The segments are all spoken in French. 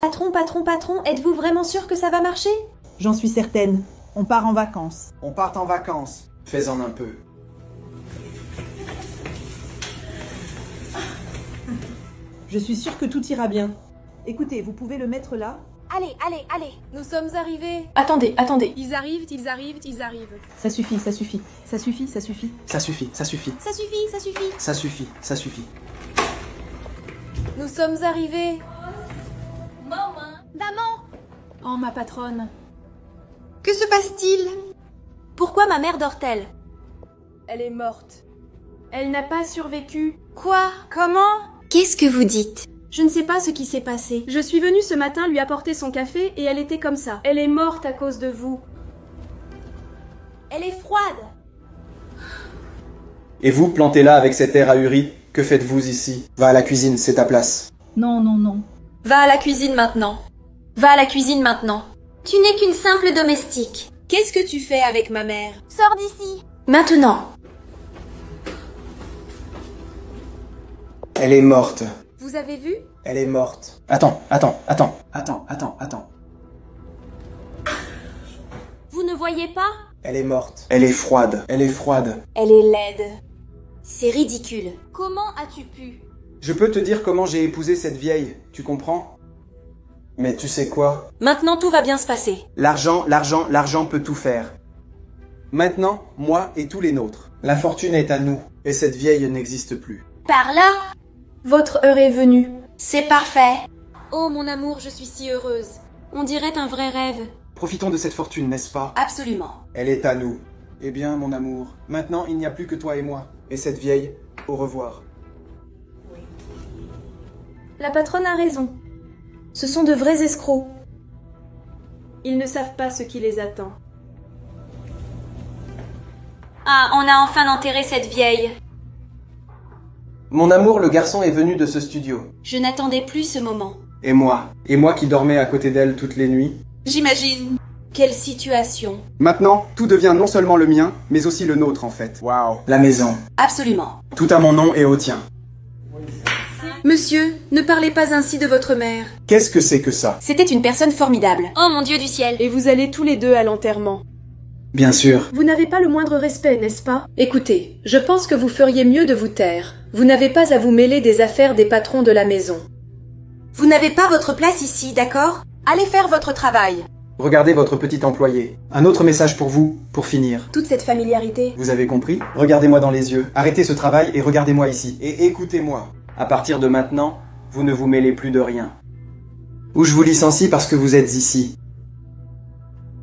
Patron, patron, patron, êtes-vous vraiment sûr que ça va marcher? J'en suis certaine. On part en vacances. On part en vacances. Fais-en un peu. Je suis sûre que tout ira bien. Écoutez, vous pouvez le mettre là? Allez, allez, allez. Nous sommes arrivés. Attendez, attendez. Ils arrivent, ils arrivent, ils arrivent. Ça suffit, ça suffit. Ça suffit, ça suffit. Ça suffit, ça suffit. Ça suffit, ça suffit. Ça suffit, ça suffit. Nous sommes arrivés. Maman! Oh, ma patronne. Que se passe-t-il? Pourquoi ma mère dort-elle? Elle est morte. Elle n'a pas survécu. Quoi? Comment? Qu'est-ce que vous dites? Je ne sais pas ce qui s'est passé. Je suis venue ce matin lui apporter son café et elle était comme ça. Elle est morte à cause de vous. Elle est froide. Et vous, plantez là avec cet air ahuri, que faites-vous ici? Va à la cuisine, c'est ta place. Non, non, non. Va à la cuisine maintenant. Va à la cuisine maintenant. Tu n'es qu'une simple domestique. Qu'est-ce que tu fais avec ma mère? Sors d'ici. Maintenant. Elle est morte. Vous avez vu? Elle est morte. Attends. Vous ne voyez pas? Elle est morte. Elle est froide. Elle est froide. Elle est laide. C'est ridicule. Comment as-tu pu? Je peux te dire comment j'ai épousé cette vieille, tu comprends? Mais tu sais quoi? Maintenant tout va bien se passer. L'argent peut tout faire. Maintenant, moi et tous les nôtres. La fortune est à nous. Et cette vieille n'existe plus. Par là? Votre heure est venue. C'est parfait. Oh mon amour, je suis si heureuse. On dirait un vrai rêve. Profitons de cette fortune, n'est-ce pas? Absolument. Elle est à nous. Eh bien, mon amour, maintenant il n'y a plus que toi et moi. Et cette vieille, au revoir. La patronne a raison. Ce sont de vrais escrocs. Ils ne savent pas ce qui les attend. Ah, on a enfin enterré cette vieille. Mon amour, le garçon est venu de ce studio. Je n'attendais plus ce moment. Et moi qui dormais à côté d'elle toutes les nuits. J'imagine. Quelle situation. Maintenant, tout devient non seulement le mien, mais aussi le nôtre en fait. Waouh. La maison. Absolument. Tout à mon nom et au tien. Monsieur, ne parlez pas ainsi de votre mère. Qu'est-ce que c'est que ça? C'était une personne formidable. Oh mon Dieu du ciel. Et vous allez tous les deux à l'enterrement. Bien sûr. Vous n'avez pas le moindre respect, n'est-ce pas? Écoutez, je pense que vous feriez mieux de vous taire. Vous n'avez pas à vous mêler des affaires des patrons de la maison. Vous n'avez pas votre place ici, d'accord? Allez faire votre travail. Regardez votre petit employé. Un autre message pour vous, pour finir. Toute cette familiarité. Vous avez compris? Regardez-moi dans les yeux. Arrêtez ce travail et regardez-moi ici. Et écoutez-moi. À partir de maintenant, vous ne vous mêlez plus de rien. Ou je vous licencie parce que vous êtes ici.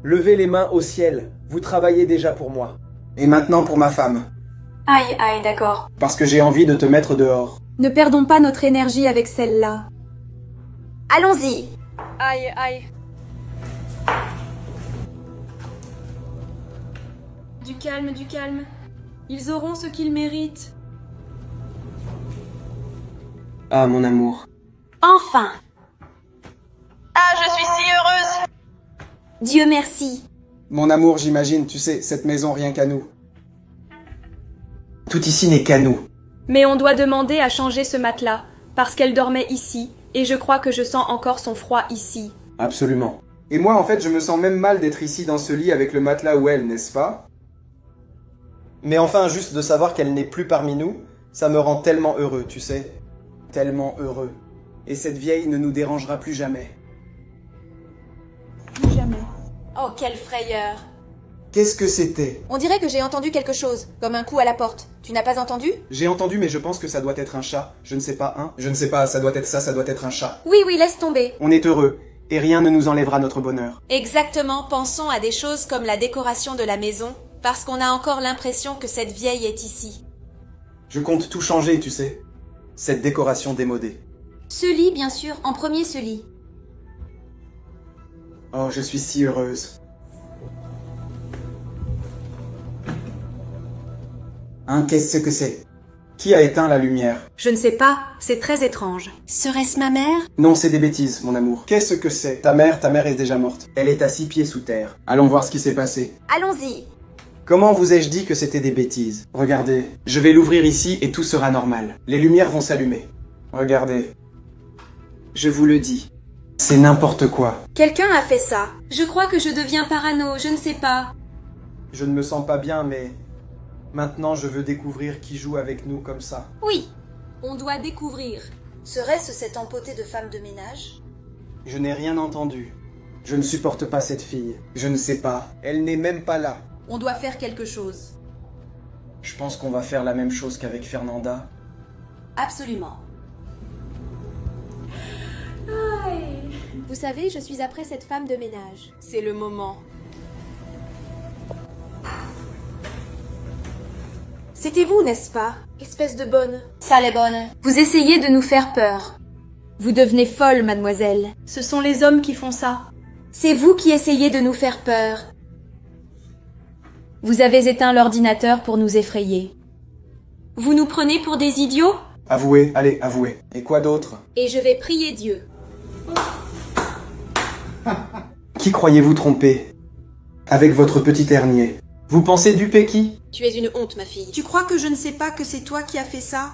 Levez les mains au ciel. Vous travaillez déjà pour moi. Et maintenant pour ma femme. Aïe, aïe, d'accord. Parce que j'ai envie de te mettre dehors. Ne perdons pas notre énergie avec celle-là. Allons-y. Aïe, aïe. Du calme, du calme. Ils auront ce qu'ils méritent. Ah, mon amour. Enfin. Ah, je suis si heureuse. Dieu merci. Mon amour, j'imagine, tu sais, cette maison rien qu'à nous. Tout ici n'est qu'à nous. Mais on doit demander à changer ce matelas, parce qu'elle dormait ici, et je crois que je sens encore son froid ici. Absolument. Et moi, en fait, je me sens même mal d'être ici dans ce lit avec le matelas où elle, n'est-ce pas? Mais enfin, juste de savoir qu'elle n'est plus parmi nous, ça me rend tellement heureux, tu sais. Tellement heureux. Et cette vieille ne nous dérangera plus jamais. Plus jamais. Oh, quelle frayeur. Qu'est-ce que c'était? On dirait que j'ai entendu quelque chose, comme un coup à la porte. Tu n'as pas entendu? J'ai entendu, mais je pense que ça doit être un chat. Je ne sais pas, hein? Je ne sais pas, ça doit être ça doit être un chat. Oui, oui, laisse tomber. On est heureux, et rien ne nous enlèvera notre bonheur. Exactement, pensons à des choses comme la décoration de la maison, parce qu'on a encore l'impression que cette vieille est ici. Je compte tout changer, tu sais. Cette décoration démodée. Ce lit, bien sûr, en premier ce lit. Oh, je suis si heureuse. Hein, qu'est-ce que c'est? Qui a éteint la lumière? Je ne sais pas, c'est très étrange. Serait-ce ma mère? Non, c'est des bêtises, mon amour. Qu'est-ce que c'est? Ta mère est déjà morte. Elle est à 6 pieds sous terre. Allons voir ce qui s'est passé. Allons-y. Comment vous ai-je dit que c'était des bêtises? Regardez, je vais l'ouvrir ici et tout sera normal. Les lumières vont s'allumer. Regardez. Je vous le dis. C'est n'importe quoi. Quelqu'un a fait ça. Je crois que je deviens parano, je ne sais pas. Je ne me sens pas bien, mais... Maintenant, je veux découvrir qui joue avec nous comme ça. Oui, on doit découvrir. Serait-ce cette empotée de femme de ménage? Je n'ai rien entendu. Je ne supporte pas cette fille. Je ne sais pas. Elle n'est même pas là. On doit faire quelque chose. Je pense qu'on va faire la même chose qu'avec Fernanda. Absolument. Vous savez, je suis après cette femme de ménage. C'est le moment. C'était vous, n'est-ce pas? Espèce de bonne. Ça les bonne. Vous essayez de nous faire peur. Vous devenez folle, mademoiselle. Ce sont les hommes qui font ça. C'est vous qui essayez de nous faire peur. Vous avez éteint l'ordinateur pour nous effrayer. Vous nous prenez pour des idiots? Avouez, allez, avouez. Et quoi d'autre? Et je vais prier Dieu. Qui croyez-vous tromper? Avec votre petit hernier. Vous pensez duper qui? Tu es une honte, ma fille. Tu crois que je ne sais pas que c'est toi qui as fait ça?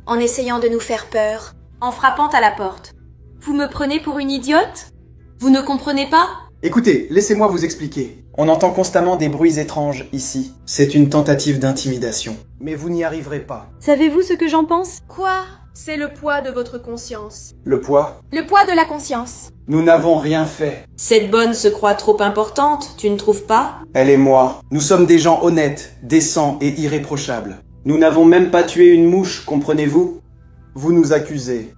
En essayant de nous faire peur, en frappant à la porte. Vous me prenez pour une idiote? Vous ne comprenez pas? Écoutez, laissez-moi vous expliquer. On entend constamment des bruits étranges ici. C'est une tentative d'intimidation. Mais vous n'y arriverez pas. Savez-vous ce que j'en pense? Quoi? C'est le poids de votre conscience. Le poids? Le poids de la conscience. Nous n'avons rien fait. Cette bonne se croit trop importante, tu ne trouves pas? Elle et moi, nous sommes des gens honnêtes, décents et irréprochables. Nous n'avons même pas tué une mouche, comprenez-vous? Vous nous accusez.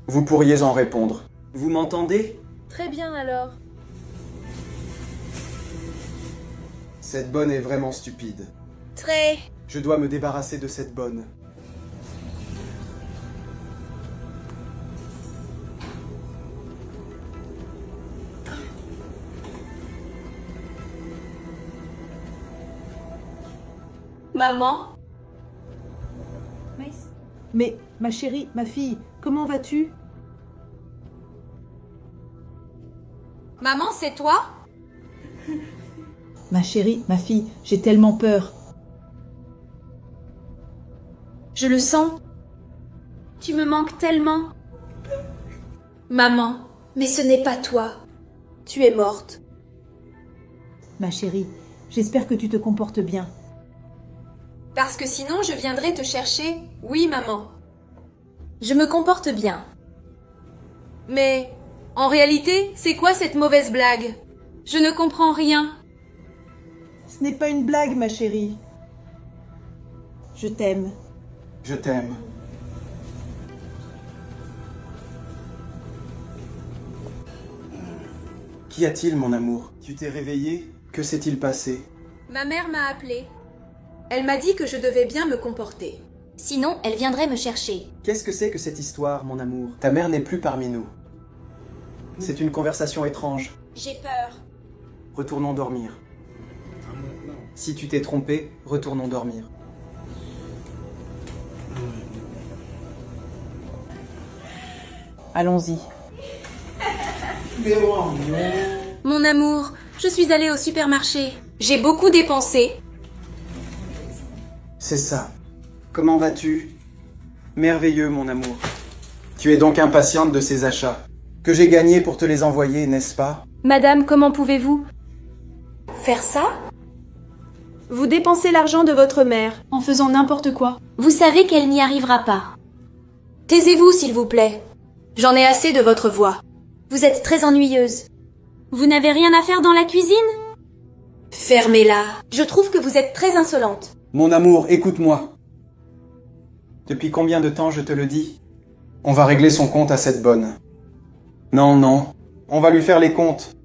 Vous pourriez en répondre. Vous m'entendez? Très bien alors. Cette bonne est vraiment stupide. Très. Je dois me débarrasser de cette bonne. Maman? Mais, ma chérie, ma fille, comment vas-tu? Maman, c'est toi? Ma chérie, ma fille, j'ai tellement peur. Je le sens. Tu me manques tellement. Maman, mais ce n'est pas toi. Tu es morte. Ma chérie, j'espère que tu te comportes bien. Parce que sinon, je viendrai te chercher. Oui, maman. Je me comporte bien. Mais, en réalité, c'est quoi cette mauvaise blague? Je ne comprends rien. Ce n'est pas une blague, ma chérie. Je t'aime. Je t'aime. Qu'y a-t-il, mon amour? Tu t'es réveillé? Que s'est-il passé? Ma mère m'a appelée. Elle m'a dit que je devais bien me comporter. Sinon, elle viendrait me chercher. Qu'est-ce que c'est que cette histoire, mon amour? Ta mère n'est plus parmi nous. C'est une conversation étrange. J'ai peur. Retournons dormir. Si tu t'es trompé, retournons dormir. Allons-y. Mon amour, je suis allée au supermarché. J'ai beaucoup dépensé. C'est ça. Comment vas-tu? Merveilleux, mon amour. Tu es donc impatiente de ces achats. Que j'ai gagnés pour te les envoyer, n'est-ce pas? Madame, comment pouvez-vous Faire ça? Vous dépensez l'argent de votre mère en faisant n'importe quoi. Vous savez qu'elle n'y arrivera pas. Taisez-vous, s'il vous plaît. J'en ai assez de votre voix. Vous êtes très ennuyeuse. Vous n'avez rien à faire dans la cuisine? Fermez-la. Je trouve que vous êtes très insolente. Mon amour, écoute-moi. Depuis combien de temps je te le dis? On va régler son compte à cette bonne. Non, non. On va lui faire les comptes.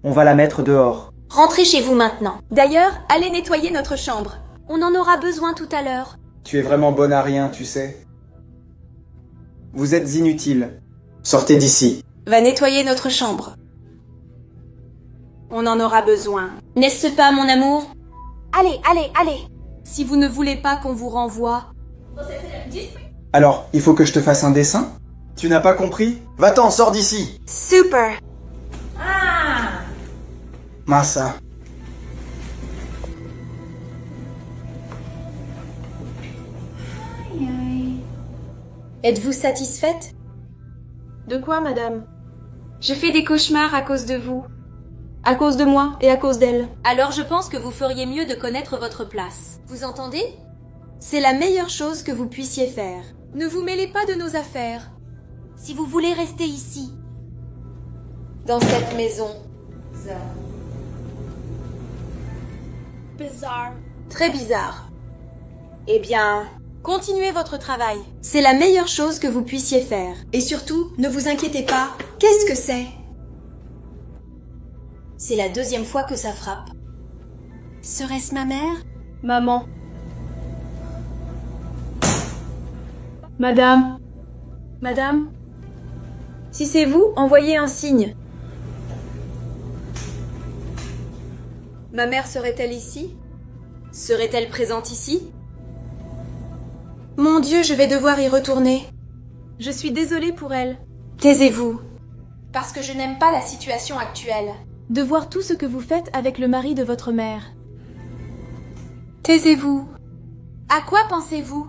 On va la mettre dehors. Rentrez chez vous maintenant. D'ailleurs, allez nettoyer notre chambre. On en aura besoin tout à l'heure. Tu es vraiment bonne à rien, tu sais. Vous êtes inutile. Sortez d'ici. Va nettoyer notre chambre. On en aura besoin. N'est-ce pas, mon amour? Allez, allez, allez. Si vous ne voulez pas qu'on vous renvoie... Alors, il faut que je te fasse un dessin? Tu n'as pas compris? Va-t'en, sors d'ici. Super. Massa. Êtes-vous satisfaite? De quoi, madame? Je fais des cauchemars à cause de vous. À cause de moi et à cause d'elle. Alors je pense que vous feriez mieux de connaître votre place. Vous entendez? C'est la meilleure chose que vous puissiez faire. Ne vous mêlez pas de nos affaires. Si vous voulez rester ici. Dans cette maison. Bizarre. Très bizarre. Eh bien, continuez votre travail. C'est la meilleure chose que vous puissiez faire. Et surtout, ne vous inquiétez pas. Qu'est-ce que c'est? C'est la deuxième fois que ça frappe. Serait-ce ma mère? Maman. Madame. Madame. Si c'est vous, envoyez un signe. Ma mère serait-elle ici? Serait-elle présente ici? Mon Dieu, je vais devoir y retourner. Je suis désolée pour elle. Taisez-vous. Parce que je n'aime pas la situation actuelle. De voir tout ce que vous faites avec le mari de votre mère. Taisez-vous. À quoi pensez-vous?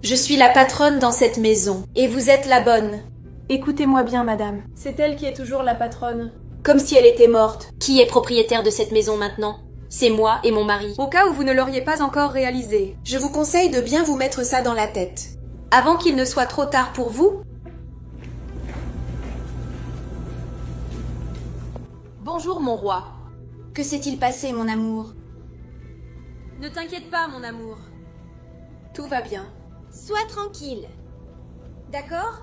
Je suis la patronne dans cette maison, et vous êtes la bonne. Écoutez-moi bien, madame. C'est elle qui est toujours la patronne. Comme si elle était morte. Qui est propriétaire de cette maison maintenant? C'est moi et mon mari. Au cas où vous ne l'auriez pas encore réalisé, je vous conseille de bien vous mettre ça dans la tête. Avant qu'il ne soit trop tard pour vous. Bonjour, mon roi. Que s'est-il passé, mon amour? Ne t'inquiète pas, mon amour. Tout va bien. Sois tranquille. D'accord?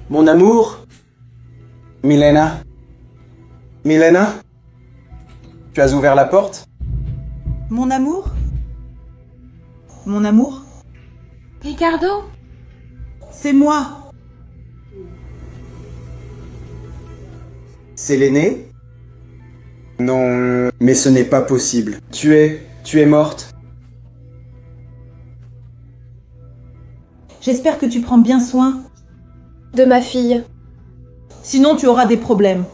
Mon amour? Milena? Milena? Tu as ouvert la porte? Mon amour? Mon amour? Ricardo? C'est moi. C'est l'aîné? Non, mais ce n'est pas possible. Tu es morte? J'espère que tu prends bien soin. De ma fille. Sinon, tu auras des problèmes.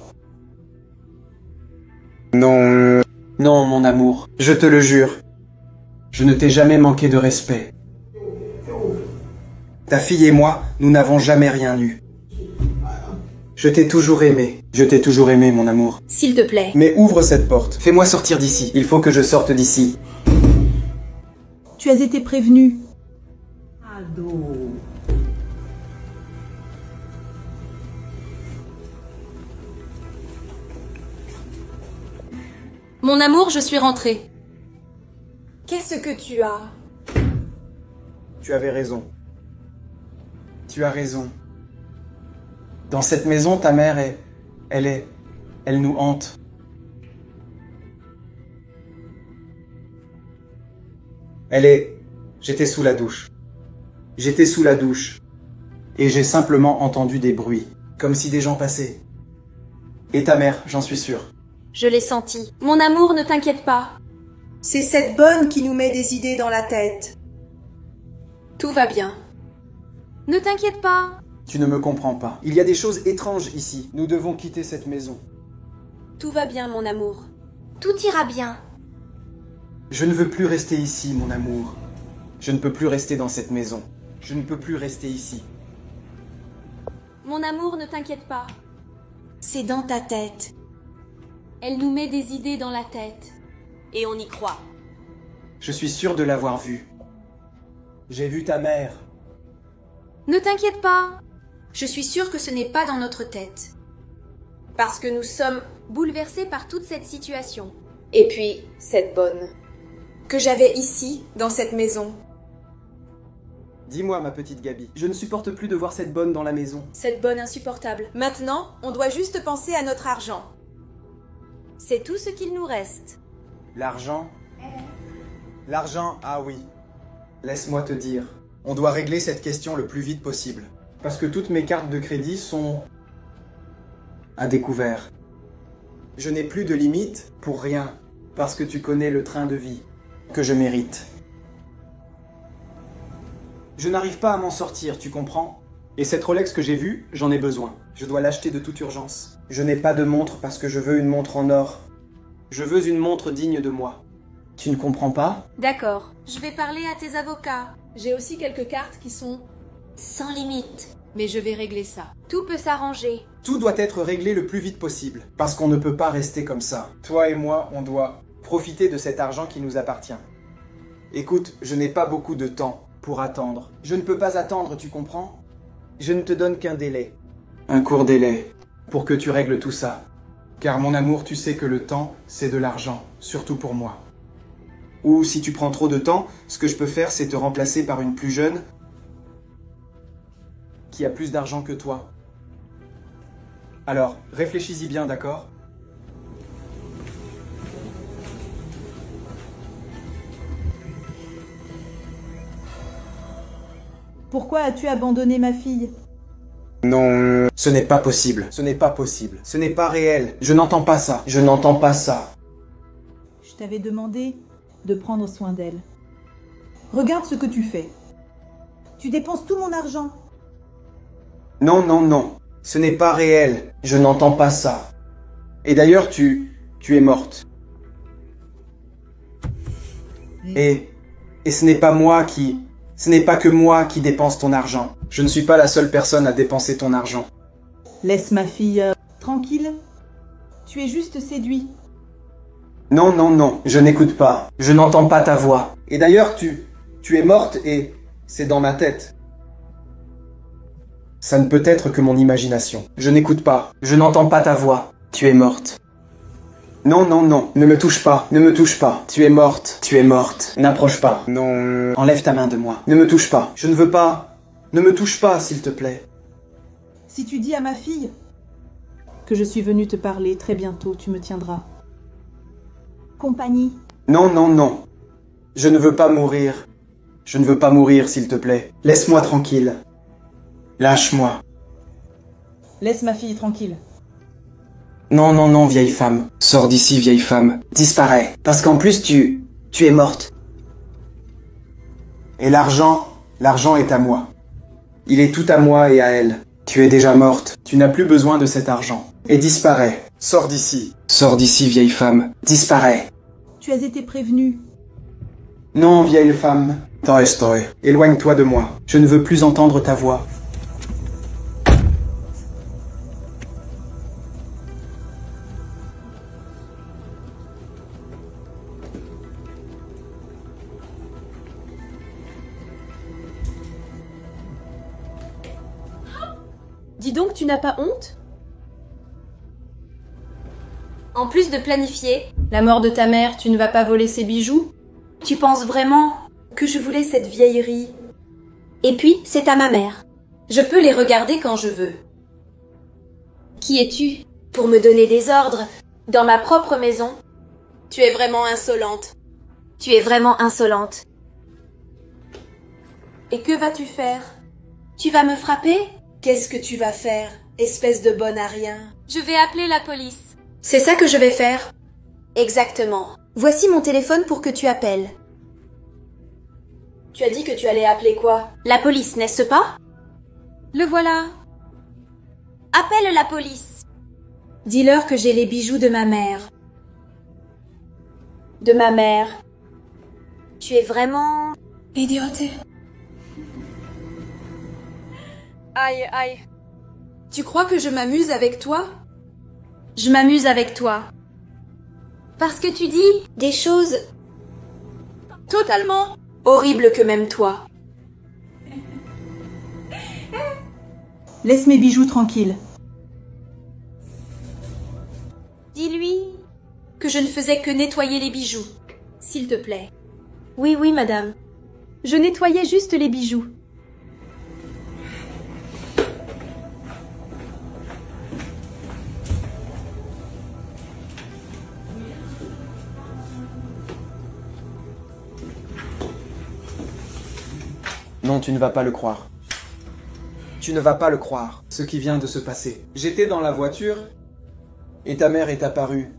Non, non, mon amour, je te le jure. Je ne t'ai jamais manqué de respect. Ta fille et moi, nous n'avons jamais rien eu. Je t'ai toujours aimé. Je t'ai toujours aimé, mon amour. S'il te plaît. Mais ouvre cette porte. Fais-moi sortir d'ici. Il faut que je sorte d'ici. Tu as été prévenu. Mon amour, je suis rentrée. Qu'est-ce que tu as? Tu avais raison. Tu as raison. Dans cette maison, ta mère elle nous hante. J'étais sous la douche. J'étais sous la douche. Et j'ai simplement entendu des bruits. Comme si des gens passaient. Et ta mère, j'en suis sûr. Je l'ai senti. Mon amour, ne t'inquiète pas. C'est cette bonne qui nous met des idées dans la tête. Tout va bien. Ne t'inquiète pas. Tu ne me comprends pas. Il y a des choses étranges ici. Nous devons quitter cette maison. Tout va bien, mon amour. Tout ira bien. Je ne veux plus rester ici, mon amour. Je ne peux plus rester dans cette maison. Je ne peux plus rester ici. Mon amour, ne t'inquiète pas. C'est dans ta tête. Elle nous met des idées dans la tête. Et on y croit. Je suis sûr de l'avoir vue. J'ai vu ta mère. Ne t'inquiète pas. Je suis sûre que ce n'est pas dans notre tête. Parce que nous sommes bouleversés par toute cette situation. Et puis, cette bonne. Que j'avais ici, dans cette maison. Dis-moi, ma petite Gabi, je ne supporte plus de voir cette bonne dans la maison. Cette bonne insupportable. Maintenant, on doit juste penser à notre argent. C'est tout ce qu'il nous reste. L'argent? L'argent, ah oui. Laisse-moi te dire, on doit régler cette question le plus vite possible. Parce que toutes mes cartes de crédit sont à découvert. Je n'ai plus de limite pour rien, parce que tu connais le train de vie que je mérite. Je n'arrive pas à m'en sortir, tu comprends? Et cette Rolex que j'ai vue, j'en ai besoin. Je dois l'acheter de toute urgence. Je n'ai pas de montre parce que je veux une montre en or. Je veux une montre digne de moi. Tu ne comprends pas? D'accord. Je vais parler à tes avocats. J'ai aussi quelques cartes qui sont... Sans limite. Mais je vais régler ça. Tout peut s'arranger. Tout doit être réglé le plus vite possible. Parce qu'on ne peut pas rester comme ça. Toi et moi, on doit profiter de cet argent qui nous appartient. Écoute, je n'ai pas beaucoup de temps pour attendre. Je ne peux pas attendre, tu comprends? Je ne te donne qu'un délai. Un court délai. Pour que tu règles tout ça. Car mon amour, tu sais que le temps, c'est de l'argent. Surtout pour moi. Ou si tu prends trop de temps, ce que je peux faire, c'est te remplacer par une plus jeune qui a plus d'argent que toi. Alors, réfléchis-y bien, d'accord? Pourquoi as-tu abandonné ma fille? Non, ce n'est pas possible. Ce n'est pas possible. Ce n'est pas réel. Je n'entends pas ça. Je n'entends pas ça. Je t'avais demandé de prendre soin d'elle. Regarde ce que tu fais. Tu dépenses tout mon argent. Non, non, non. Ce n'est pas réel. Je n'entends pas ça. Et d'ailleurs, tu es morte. Et ce n'est pas moi qui... Ce n'est pas que moi qui dépense ton argent. Je ne suis pas la seule personne à dépenser ton argent. Laisse ma fille tranquille. Tu es juste séduit. Non, non, non. Je n'écoute pas. Je n'entends pas ta voix. Et d'ailleurs, tu es morte et c'est dans ma tête. Ça ne peut être que mon imagination. Je n'écoute pas. Je n'entends pas ta voix. Tu es morte. Non, non, non. Ne me touche pas. Ne me touche pas. Tu es morte. Tu es morte. N'approche pas. Non. Enlève ta main de moi. Ne me touche pas. Je ne veux pas. Ne me touche pas, s'il te plaît. Si tu dis à ma fille que je suis venue te parler, très bientôt tu me tiendras compagnie. Non, non, non. Je ne veux pas mourir. Je ne veux pas mourir, s'il te plaît. Laisse-moi tranquille. Lâche-moi. Laisse ma fille tranquille. Non, non, non, vieille femme. Sors d'ici, vieille femme. Disparais. Parce qu'en plus, tu es morte. Et l'argent est à moi. Il est tout à moi et à elle. Tu es déjà morte. Tu n'as plus besoin de cet argent. Et disparais. Sors d'ici. Sors d'ici, vieille femme. Disparais. Tu as été prévenue. Non, vieille femme. Estoy. Éloigne-toi de moi. Je ne veux plus entendre ta voix. Dis donc, tu n'as pas honte? En plus de planifier, La mort de ta mère, tu ne vas pas voler ses bijoux? tu penses vraiment que je voulais cette vieillerie? Et puis, c'est à ma mère. Je peux les regarder quand je veux. Qui es-tu pour me donner des ordres dans ma propre maison? Tu es vraiment insolente. Tu es vraiment insolente. Et que vas-tu faire? Tu vas me frapper? Qu'est-ce que tu vas faire, espèce de bonne à rien? Je vais appeler la police. C'est ça que je vais faire. Exactement. Voici mon téléphone pour que tu appelles. Tu as dit que tu allais appeler quoi? La police, n'est-ce pas? Le voilà. Appelle la police. Dis-leur que j'ai les bijoux de ma mère. De ma mère. Tu es vraiment... Idiote. Aïe, aïe. Tu crois que je m'amuse avec toi? Je m'amuse avec toi. Parce que tu dis des choses Totalement horribles que même toi. Laisse mes bijoux tranquilles. Dis-lui Que je ne faisais que nettoyer les bijoux. S'il te plaît. Oui, oui, madame. Je nettoyais juste les bijoux. Non, tu ne vas pas le croire. Tu ne vas pas le croire, ce qui vient de se passer. J'étais dans la voiture, et ta mère est apparue.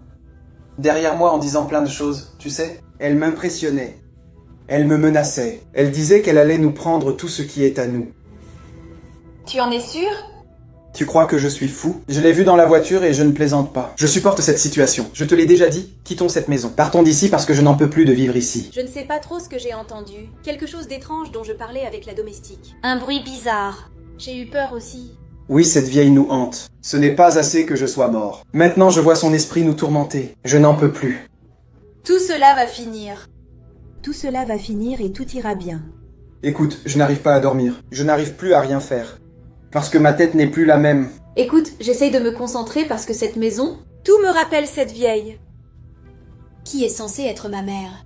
Derrière moi en disant plein de choses, tu sais. Elle m'impressionnait. Elle me menaçait. Elle disait qu'elle allait nous prendre tout ce qui est à nous. Tu en es sûr? Tu crois que je suis fou? Je l'ai vu dans la voiture et je ne plaisante pas. Je supporte cette situation. Je te l'ai déjà dit, quittons cette maison. Partons d'ici parce que je n'en peux plus de vivre ici. Je ne sais pas trop ce que j'ai entendu. Quelque chose d'étrange dont je parlais avec la domestique. Un bruit bizarre. J'ai eu peur aussi. Oui, cette vieille nous hante. Ce n'est pas assez que je sois mort. Maintenant, je vois son esprit nous tourmenter. Je n'en peux plus. Tout cela va finir. Tout cela va finir et tout ira bien. Écoute, je n'arrive pas à dormir. Je n'arrive plus à rien faire. Parce que ma tête n'est plus la même. Écoute, j'essaye de me concentrer parce que cette maison, tout me rappelle cette vieille. Qui est censée être ma mère?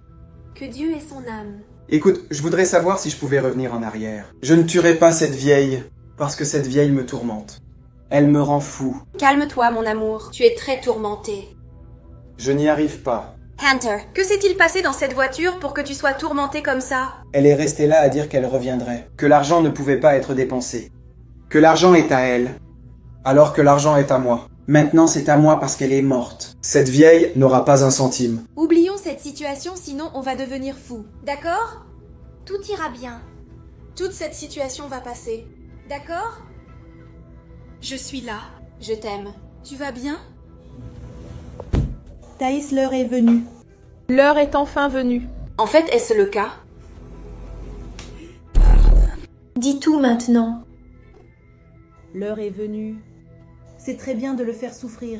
Que Dieu ait son âme. Écoute, je voudrais savoir si je pouvais revenir en arrière. Je ne tuerai pas cette vieille, parce que cette vieille me tourmente. Elle me rend fou. Calme-toi, mon amour. Tu es très tourmenté. Je n'y arrive pas. Hunter. Que s'est-il passé dans cette voiture pour que tu sois tourmenté comme ça? Elle est restée là à dire qu'elle reviendrait. Que l'argent ne pouvait pas être dépensé. Que l'argent est à elle, alors que l'argent est à moi. Maintenant, c'est à moi parce qu'elle est morte. Cette vieille n'aura pas un centime. Oublions cette situation, sinon on va devenir fou. D'accord? Tout ira bien. Toute cette situation va passer. D'accord? Je suis là. Je t'aime. Tu vas bien? Thaïs, l'heure est venue. L'heure est enfin venue. En fait, est-ce le cas? Dis tout maintenant. L'heure est venue. C'est très bien de le faire souffrir.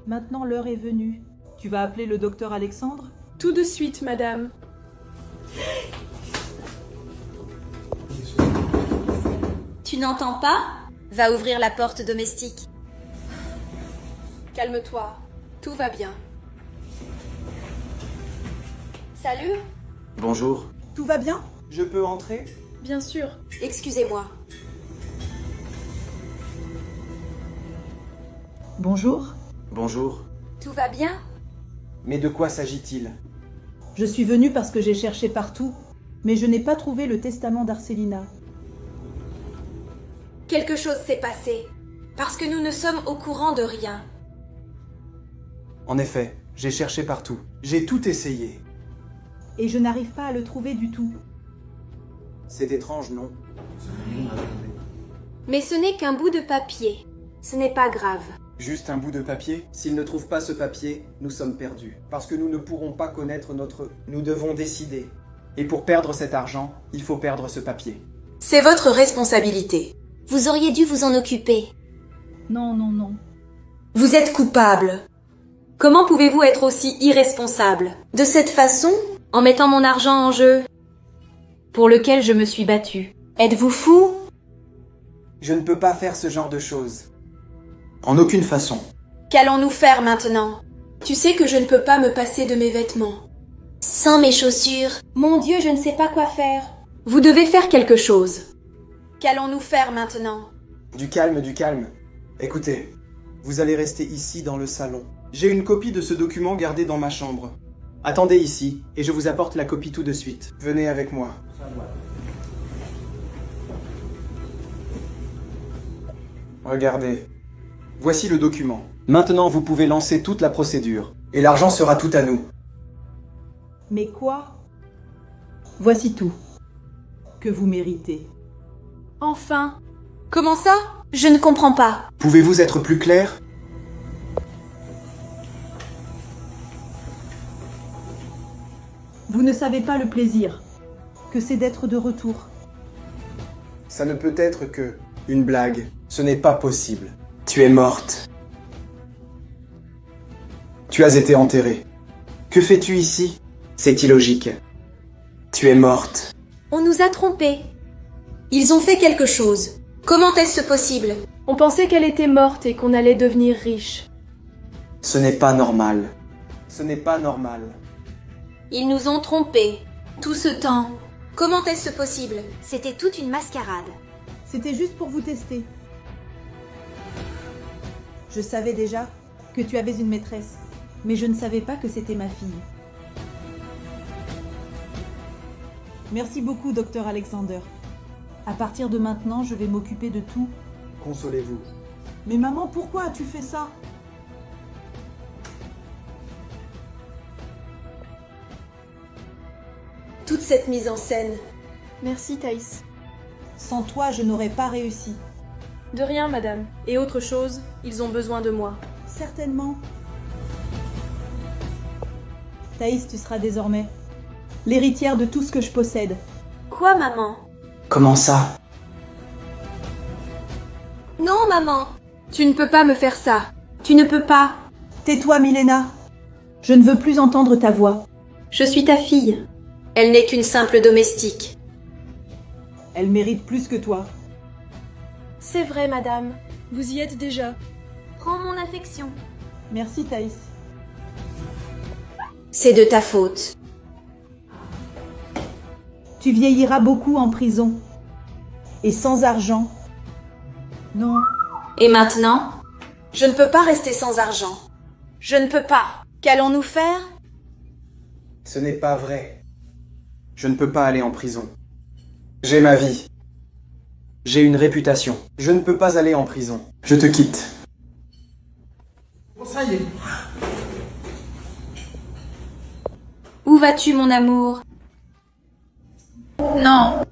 Maintenant, l'heure est venue. Tu vas appeler le docteur Alexandre? Tout de suite, madame. Tu n'entends pas? Va ouvrir la porte domestique. Calme-toi. Tout va bien. Salut? Bonjour. Tout va bien? Je peux entrer? Bien sûr. Excusez-moi. Bonjour. Bonjour. Tout va bien? Mais de quoi s'agit-il? Je suis venue parce que j'ai cherché partout, mais je n'ai pas trouvé le testament d'Arcélina. Quelque chose s'est passé. Parce que nous ne sommes au courant de rien. En effet, j'ai cherché partout. J'ai tout essayé. Et je n'arrive pas à le trouver du tout. C'est étrange, non? Mais ce n'est qu'un bout de papier. Ce n'est pas grave. Juste un bout de papier? S'ils ne trouvent pas ce papier, nous sommes perdus. Parce que nous ne pourrons pas connaître notre... Nous devons décider. Et pour perdre cet argent, il faut perdre ce papier. C'est votre responsabilité. Vous auriez dû vous en occuper. Non, non, non. Vous êtes coupable. Comment pouvez-vous être aussi irresponsable? De cette façon, en mettant mon argent en jeu, pour lequel je me suis battue. Êtes-vous fou? Je ne peux pas faire ce genre de choses. En aucune façon. Qu'allons-nous faire maintenant? Tu sais que je ne peux pas me passer de mes vêtements. Sans mes chaussures. Mon Dieu, je ne sais pas quoi faire. Vous devez faire quelque chose. Qu'allons-nous faire maintenant? Du calme, du calme. Écoutez, vous allez rester ici dans le salon. J'ai une copie de ce document gardé dans ma chambre. Attendez ici, et je vous apporte la copie tout de suite. Venez avec moi. Regardez. Voici le document. Maintenant, vous pouvez lancer toute la procédure. Et l'argent sera tout à nous. Mais quoi? Voici tout. Que vous méritez. Enfin. Comment ça? Je ne comprends pas. Pouvez-vous être plus clair? Vous ne savez pas le plaisir que c'est d'être de retour. Ça ne peut être que une blague. Ce n'est pas possible. Tu es morte. Tu as été enterrée. Que fais-tu ici? C'est illogique. Tu es morte. On nous a trompés. Ils ont fait quelque chose. Comment est-ce possible? On pensait qu'elle était morte et qu'on allait devenir riche. Ce n'est pas normal. Ce n'est pas normal. Ils nous ont trompés. Tout ce temps. Comment est-ce possible? C'était toute une mascarade. C'était juste pour vous tester. Je savais déjà que tu avais une maîtresse, mais je ne savais pas que c'était ma fille. Merci beaucoup, docteur Alexander. À partir de maintenant, je vais m'occuper de tout. Consolez-vous. Mais maman, pourquoi as-tu fait ça? toute cette mise en scène. Merci, Thaïs. Sans toi, je n'aurais pas réussi. De rien, madame. Et autre chose, ils ont besoin de moi. Certainement. Thaïs, tu seras désormais l'héritière de tout ce que je possède. Quoi, maman? Comment ça? Non, maman. Tu ne peux pas me faire ça. Tu ne peux pas. Tais-toi, Milena. Je ne veux plus entendre ta voix. Je suis ta fille. Elle n'est qu'une simple domestique. Elle mérite plus que toi. C'est vrai, madame. Vous y êtes déjà. Prends mon affection. Merci, Thaïs. C'est de ta faute. Tu vieilliras beaucoup en prison. Et sans argent. Non. Et maintenant? Je ne peux pas rester sans argent. Je ne peux pas. Qu'allons-nous faire? Ce n'est pas vrai. Je ne peux pas aller en prison. J'ai ma vie. J'ai une réputation. Je ne peux pas aller en prison. Je te quitte. Ça y est. Où vas-tu, mon amour? Non,